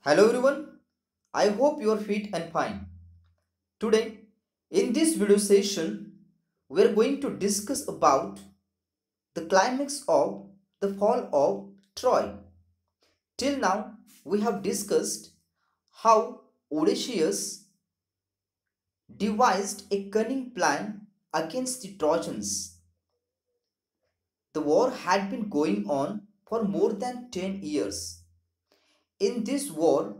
Hello everyone, I hope you are fit and fine. Today, in this video session, we are going to discuss about the climax of the fall of Troy. Till now, we have discussed how Odysseus devised a cunning plan against the Trojans. The war had been going on for more than 10 years. In this war,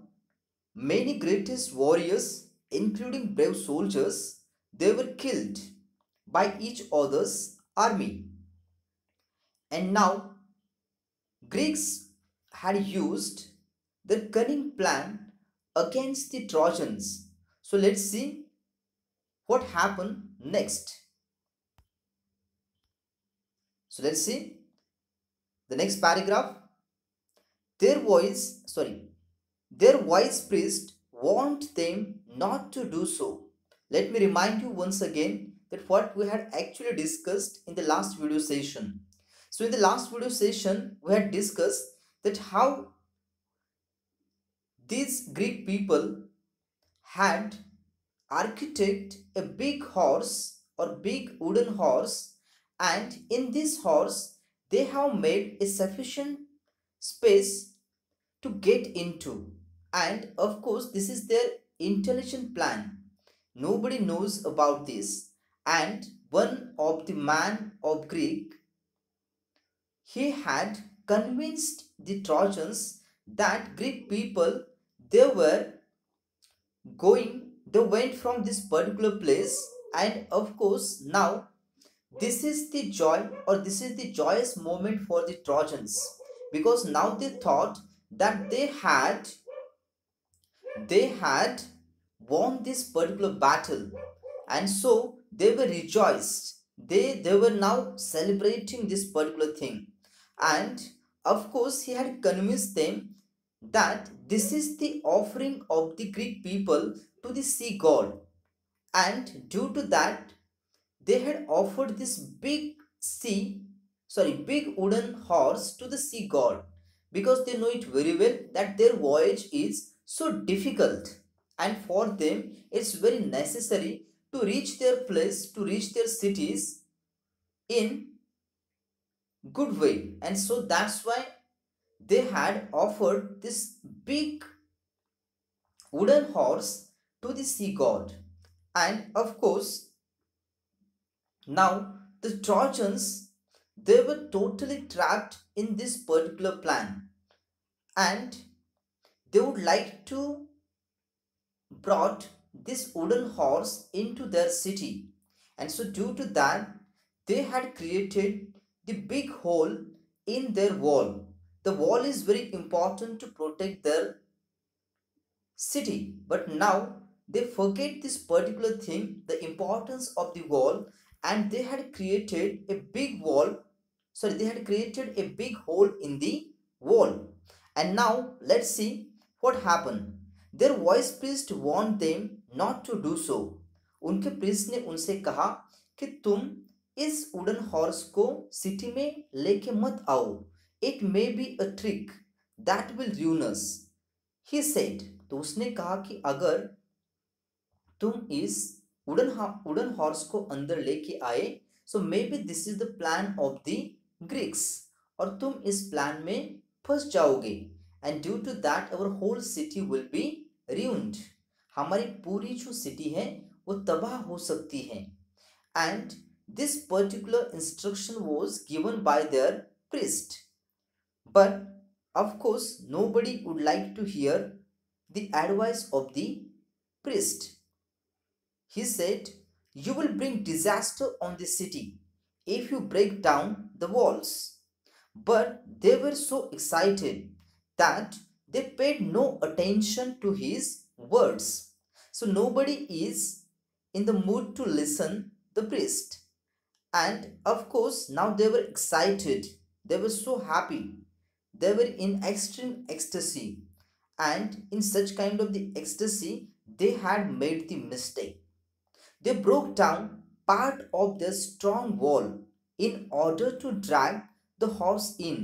many greatest warriors, including brave soldiers, they were killed by each other's army. And now Greeks had used their cunning plan against the Trojans. So let's see what happened next. So let's see the next paragraph. Their voice, sorry, their wise priest warned them not to do so. Let me remind you once again that what we had actually discussed in the last video session. So in the last video session, we had discussed that how these Greek people had architect a big horse or big wooden horse, and in this horse they have made a sufficient space to get into, and of course this is their intelligent plan. Nobody knows about this, and one of the man of Greek, he had convinced the Trojans that Greek people, they were they went from this particular place, and of course now this is the joy, or this is the joyous moment for the Trojans, because now they thought that they had won this particular battle, and so they were rejoiced. They were now celebrating this particular thing, and of course he had convinced them that this is the offering of the Greek people to the sea god, and due to that they had offered this big wooden horse to the sea god, because they know it very well that their voyage is so difficult, and for them it's very necessary to reach their place, to reach their cities in good way, and so that's why they had offered this big wooden horse to the sea god. And of course now the Trojans, they were totally trapped in this particular plan, and they would like to brought this wooden horse into their city, and so due to that they had created the big hole in their wall. The wall is very important to protect their city, but now they forget this particular thing, the importance of the wall, and they had created a big they had created a big hole in the wall. And now let's see what happened. Their wise priest warned them not to do so. उनके priest ने उनसे कहा कि तुम इस wooden horse को city में लेके मत आओ. It may be a trick that will ruin us, he said. तो उसने कहा कि अगर तुम इस वुडन हॉर्स को अंदर लेके आए, so may be this is the plan of the Greeks, और तुम इस प्लान में फंस जाओगे, and due to that our whole city will be ruined. हमारी पूरी जो सिटी है वो तबाह हो सकती है. And this particular instruction was given by there priest, but of course nobody would like to hear the advice of the priest. He said, you will bring disaster on the city if you break down the walls. But they were so excited that they paid no attention to his words. So nobody is in the mood to listen the priest. And of course now they were excited. They were so happy. They were in extreme ecstasy. And in such kind of the ecstasy, they had made the mistake. They broke down part of their strong wall in order to drag the horse in.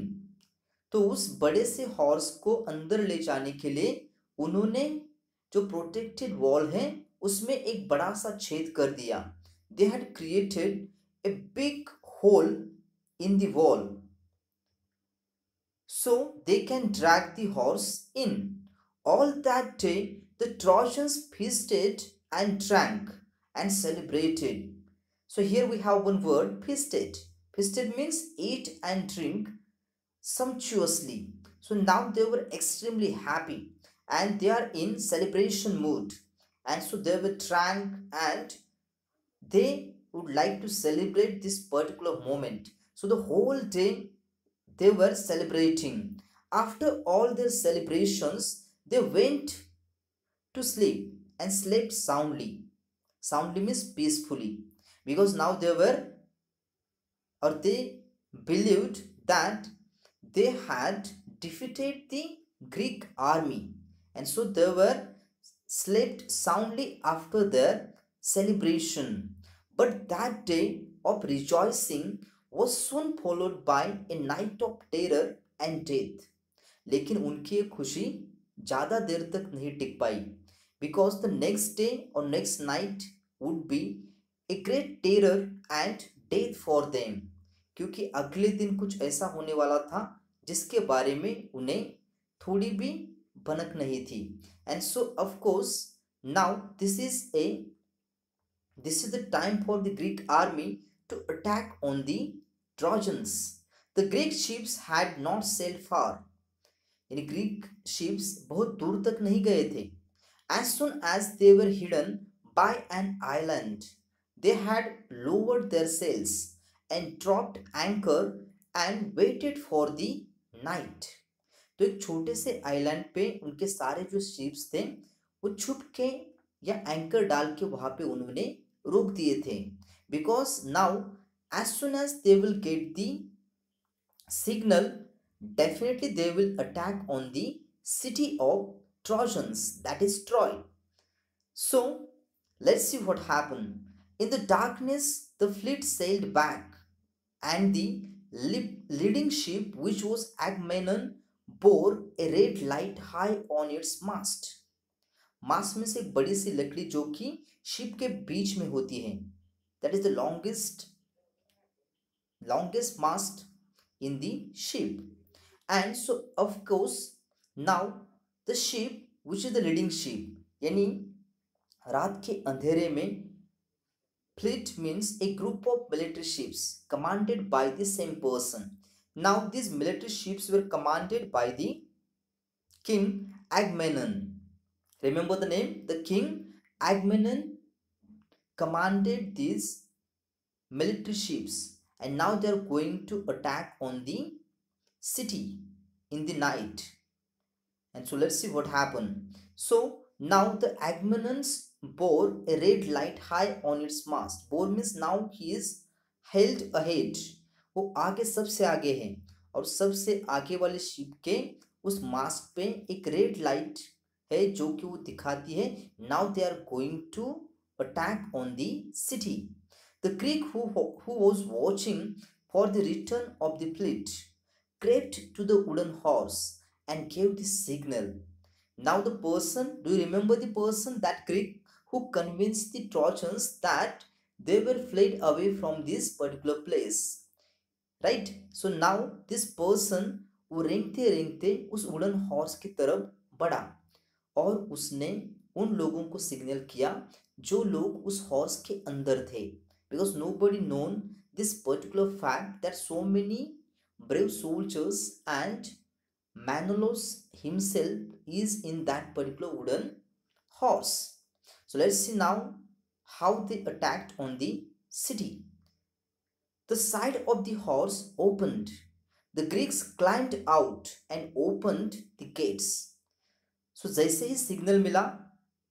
तो उस बड़े से horse को अंदर ले जाने के लिए उन्होंने जो प्रोटेक्टेड वॉल है उसमें एक बड़ा सा छेद कर दिया. They had created a big hole in the wall so they can drag the horse in. All that day the Trojans feasted and drank and celebrated. So here we have one word, feasted. Feasted means eat and drink sumptuously. So now they were extremely happy and they are in celebration mood. And so they were drank and they would like to celebrate this particular moment. So the whole day they were celebrating. After all their celebrations, they went to sleep and slept soundly. Soundly means peacefully. Because now they were, or they believed that they had defeated the Greek army. And so they were slept soundly after their celebration. But that day of rejoicing was soon followed by a night of terror and death. लेकिन उनकी ये खुशी ज़्यादा देर तक नहीं टिक पाई because the next day or next night would be a great terror and death for them. क्योंकि अगले दिन कुछ ऐसा होने वाला था जिसके बारे में उन्हें थोड़ी भी भनक नहीं थी. And so of course now this is the time for the Greek army to attack on the Trojans. The Greek ships had not sailed far. यानी ग्रीक ships बहुत दूर तक नहीं गए थे. As soon as they were hidden by an island, they had lowered their sails and dropped anchor and waited for the night. तो एक छोटे से आइलैंड पे उनके सारे जो शिप्स थे वो छुप के या एंकर डाल के वहां पे उन्होंने रोक दिए थे. Because now as soon as they will get the signal, definitely they will attack on the city of Trojans, that is Troy. So let's see what happened. In the darkness the fleet sailed back and the leading ship, which was Agamemnon, bore a red light high on its mast. मास्ट में से एक बड़ी सी लकड़ी जो कि ship के बीच में होती है, that is the longest mast in the ship. And so of course now the ship which is the leading ship, यानी रात के अंधेरे में, fleet means a group of military ships commanded by the same person. Now these military ships were commanded by the king Agamemnon. Remember the name, the king Agamemnon commanded these military ships, and now they are going to attack on the city in the night. And so let's see what happened. So now the Agamemnons bore a red light high on its mast. Bore means now he is held ahead. वो आगे सबसे आगे है और सबसे आगे वाले ship के उस मास्ट पे एक रेड लाइट है जो कि वो दिखाती है now they are going to attack on the city. The Greek who was watching for the return of the fleet crept to the wooden horse and gave the signal. Now the person, do you remember the person, that Greek who convinced the Trojans that they were fled away from this particular place, right? So now this person वो रेंगते रेंगते उस wooden horse की तरफ बढ़ा और उसने उन लोगों को सिग्नल किया जो लोग उस हॉर्स के अंदर थे. Because nobody known this particular fact that so many brave soldiers and Menelaus himself is in that particular wooden horse. So let's see now how they attacked on the city. The side of the horse opened. The Greeks climbed out and opened the gates. So जैसे ही signal मिला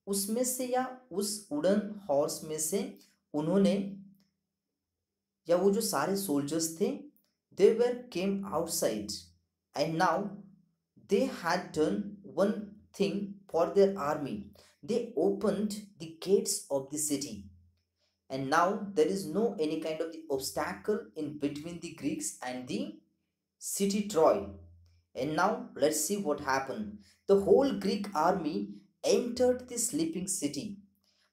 उसमें से या उस wooden horse में से उन्होंने या वो जो सारे सोल्जर्स थे they were came outside and now they had done one thing for their army. They opened the gates of the city and now there is no any kind of the obstacle in between the Greeks and the city Troy. And now let's see what happened. The whole Greek army entered the sleeping city.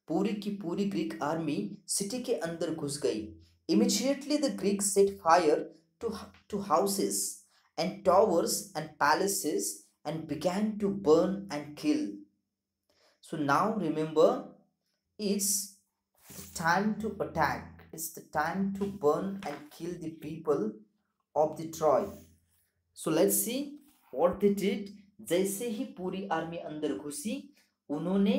पूरी की पूरी Greek army city के अंदर घुस गई. Immediately the Greeks set fire to, to houses and towers and palaces and began to burn and kill. So now remember, it's the time to attack. It's the time to burn and kill the people of the Troy. So let's see what they did. जैसे ही पूरी army अंदर घुसी, उन्होंने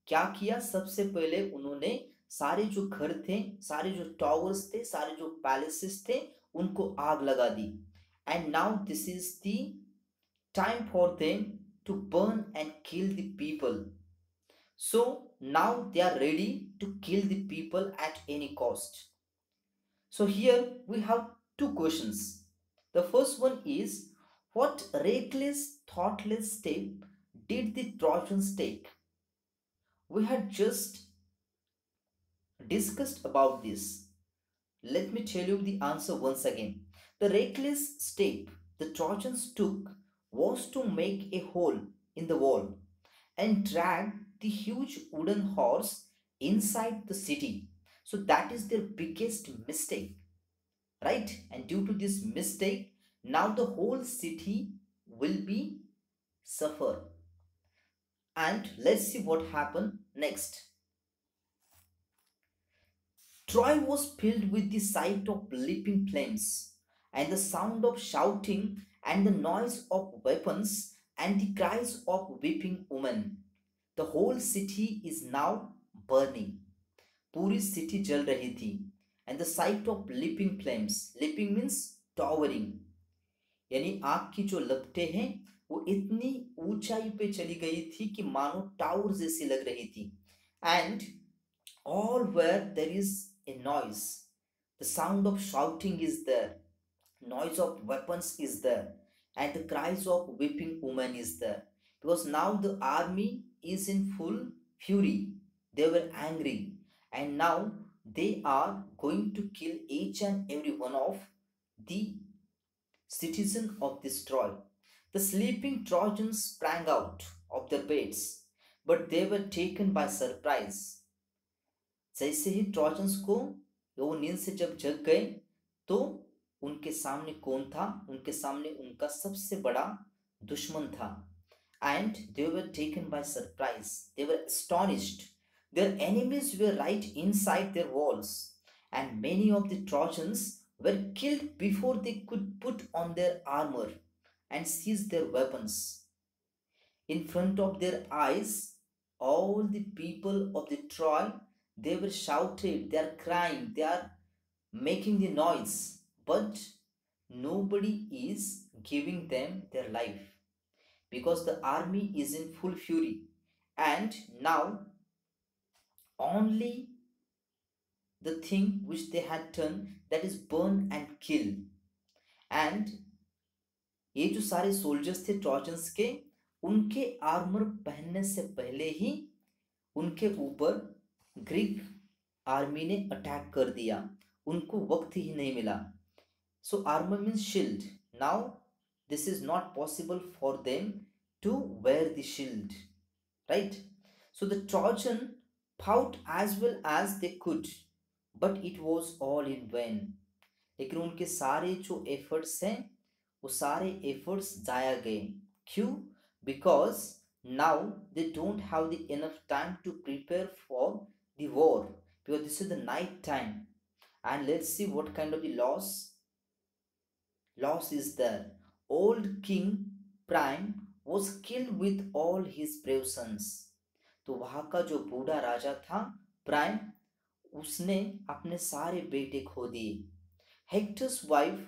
क्या किया? सबसे पहले उन्होंने सारे जो घर थे, सारे जो टावर्स थे, सारे जो पैलेसेस थे, उनको आग लगा दी. And now this is the time for them to burn and kill the people. So now they are ready to kill the people at any cost. So here we have two questions. The first one is, what reckless, thoughtless step did the Trojans take? We had just discussed about this. Let me tell you the answer once again. The reckless step the Trojans took was to make a hole in the wall and drag the huge wooden horse inside the city. So that is their biggest mistake, right? And due to this mistake, now the whole city will be suffer. And let's see what happened next. Troy was filled with the sight of leaping flames, and the sound of shouting, and the noise of weapons, and the cries of weeping women. The whole city is now burning. पूरी city जल रही थी. And the sight of leaping flames. Leaping means towering. यानी आग की जो लपटें हैं वो इतनी ऊंचाई पे चली गई थी कि मानो टावर जैसी लग रही थी. And all where there is a noise, the sound of shouting is there, noise of weapons is there, and the cries of weeping women is there, because now the army is in full fury. They were angry, and now they are going to kill each and every one of the citizen of this Troy. The sleeping Trojans sprang out of their beds, but they were taken by surprise. जैसे ही trojans को वो नींद से जब जग गए, तो उनके सामने कौन था? उनके सामने उनका सबसे बड़ा दुश्मन था. And they were taken by surprise. They were astonished. Their enemies were right inside their walls, and many of the Trojans were killed before they could put on their armor and seize their weapons. In front of their eyes, all the people of the Troy, they were shouted, they are crying, they are making the noise, but nobody is giving them their life, because the army is in full fury. And now only the thing which they had done, that is burn and kill. And ये जो सारे soldiers थे trojans के, उनके armour पहनने से पहले ही उनके ऊपर ग्रीक आर्मी ने अटैक कर दिया. उनको वक्त ही नहीं मिला. So armour means shield. Now this is not possible for them to wear the shield, right? So the Trojan fought as well as they could, but it was all in vain. लेकिन उनके सारे जो efforts हैं वो सारे efforts जाया गए. क्यों? Because now they don't have the enough time to prepare for the war, because this is the night time. And let's see what kind of the loss is there. Old king Priam was killed with all his brave sons. तो वहां का जो बूढ़ा राजा था prime, उसने अपने सारे बेटे खो दिए. Hector's wife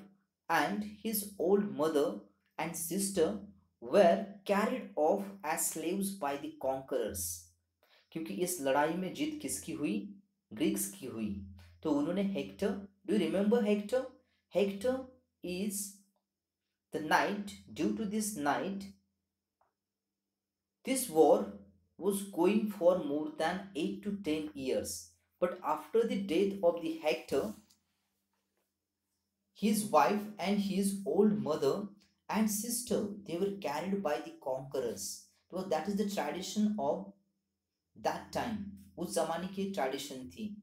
and his old mother and sister were carried off as slaves by the conquerors. क्योंकि इस लड़ाई में जीत किसकी हुई? ग्रीक्स की हुई. तो उन्होंने Hector, do you remember Hector? Hector is the knight. Due to this knight, this war was going for more than 8 to 10 years. But after the death of the Hector, his wife and his old mother and sister, they were carried by the conquerors, because that is the tradition of that time. उस जमाने की tradition थी.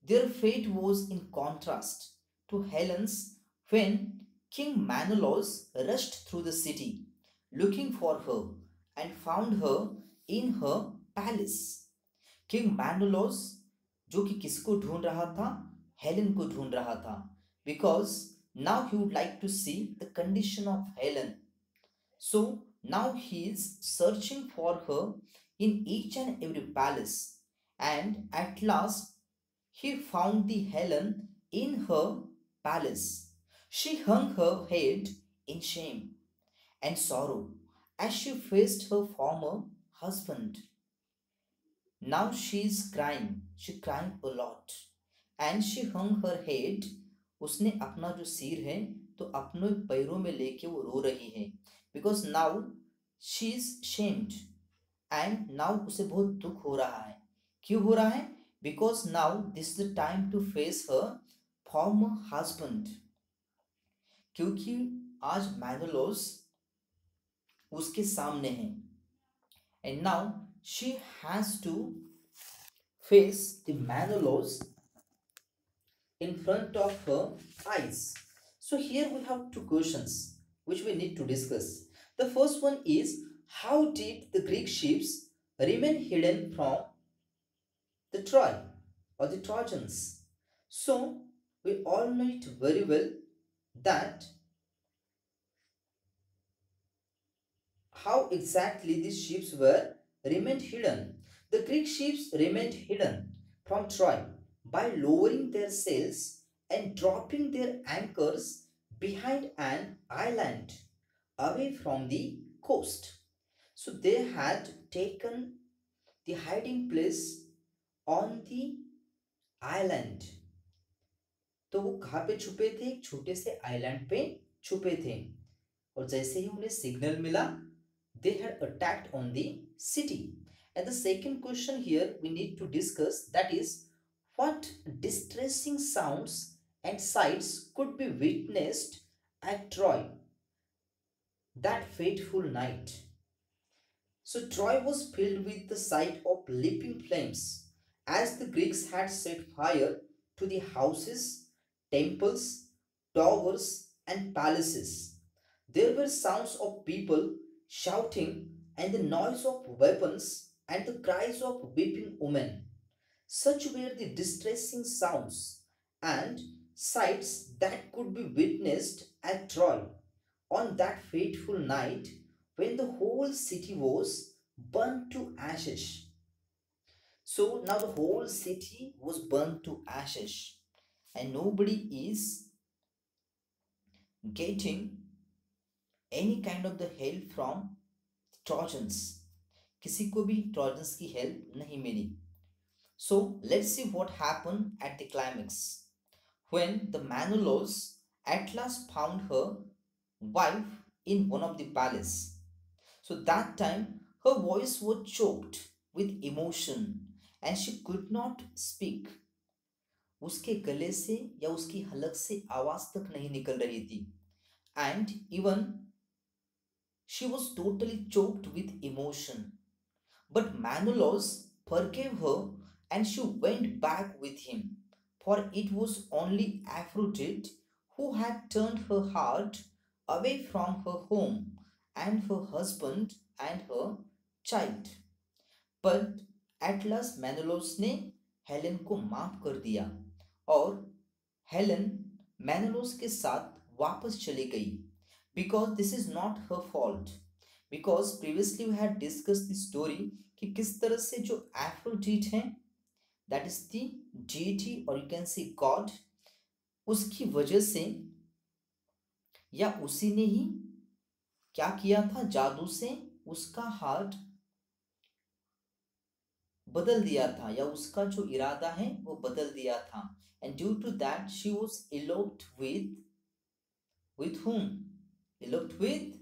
Their fate was in contrast to Helen's when King Menelaus rushed through the city looking for her and found her in her palace. King Menelaus, जो कि किसको ढूंढ रहा था? हेलन को ढूंढ रहा था, because now he would like to see the condition of Helen. So now he is searching for her in each and every palace, and at last he found the Helen in her palace. She hung her head in shame and sorrow as she faced her former husband. Now she is crying. She crying a lot. And she hung her head. उसने अपना जो सिर है तो अपने पैरों में लेके वो रो रही है. Because now she is shamed. And now उसे बहुत दुख हो रहा है. क्यों हो रहा है? Because now this is the time to face her former husband. क्योंकि आज Menelaus उसके सामने है. And now she has to face the Menelaus in front of her eyes. So here we have two questions which we need to discuss. The first one is, how did the Greek ships remain hidden from the Troy or the Trojans? So we all know it very well that how exactly these ships were remained hidden. The Greek ships remained hidden from Troy by lowering their sails and dropping their anchors behind an island away from the coast. So they had taken the hiding place on the island. तो वो कहाँ पे छुपे थे? एक छोटे से island पे छुपे थे, और जैसे ही उन्हें सिग्नल मिला, they had attacked on the city. And the second question here we need to discuss, that is, what distressing sounds and sights could be witnessed at Troy that fateful night. So Troy was filled with the sight of leaping flames, as the Greeks had set fire to the houses, temples, towers, and palaces. There were sounds of people shouting, and the noise of weapons, and the cries of weeping women. Such were the distressing sounds and sights that could be witnessed at Troy on that fateful night when the whole city was burnt to ashes. So now the whole city was burnt to ashes, and nobody is getting any kind of the help from Trojans. किसी को भी Trojans की help नहीं मिली. So let's see what happened at the climax. When the Menelaus at last found her wife in one of the palace. So that time her voice was choked with emotion and she could not speak. उसके गले से या उसकी हलक से आवाज तक नहीं निकल रही थी. And even she was totally choked with emotion. But Menelaus forgave her and she went back with him, for it was only Aphrodite who had turned her heart away from her home and her husband and her child. But at last Menelaus ने Helen को माफ कर दिया और Helen मेनेलोस के साथ वापस चली गई, because this is not her fault. Because previously we had discussed the story कि किस तरह से जो एफ्रोडीट है, that is the deity or you can say god, उसकी वजह से या उसी ने ही क्या किया था, जादू से उसका हार्ट बदल दिया था या उसका जो इरादा है वो बदल दिया था. And due to that she was eloped with whom? Eloped with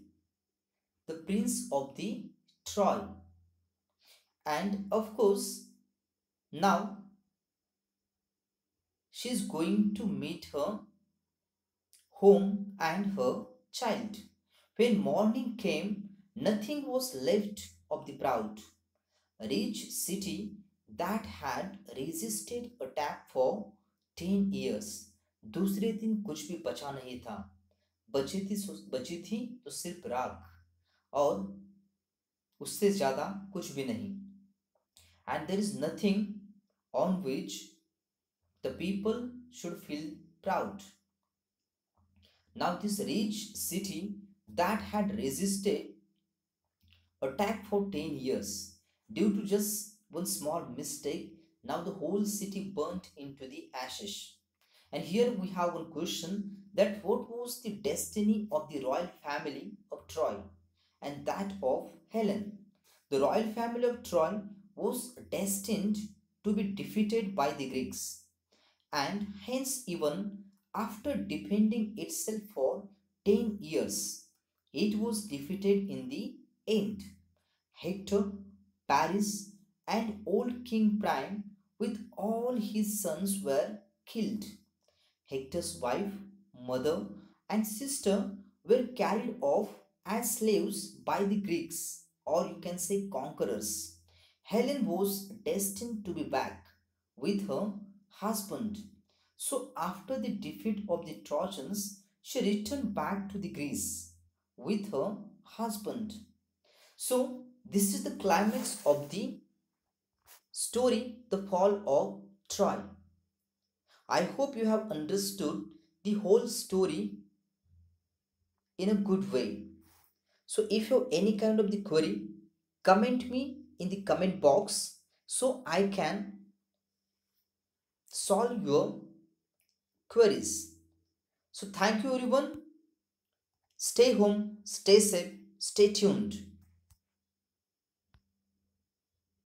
the prince of the Troy. And of course now she is going to meet her home and her child. When morning came, nothing was left of the proud, rich city that had resisted attack for 10 years. दूसरे दिन कुछ भी बचा नहीं था, बची थी तो सिर्फ राख और उससे ज़्यादा कुछ भी नहीं. And there is nothing on which the people should feel proud. Now, this rich city that had resisted attack for 10 years due to just one small mistake, now the whole city burnt into the ashes. And here we have one question, that what was the destiny of the royal family of Troy and that of Helen? The royal family of Troy was destined to be defeated by the Greeks, and hence, even after defending itself for 10 years, it was defeated in the end. Hector, Paris, and old King Priam with all his sons were killed. Hector's wife, mother, and sister were carried off as slaves by the Greeks, or you can say conquerors. Helen was destined to be back with her husband. So, after the defeat of the Trojans, she returned back to the Greece with her husband. So, this is the climax of the story, The Fall of Troy. I hope you have understood the whole story in a good way. So if you have any kind of the query, comment me in the comment box so I can solve your queries. So thank you everyone. Stay home, stay safe, stay tuned.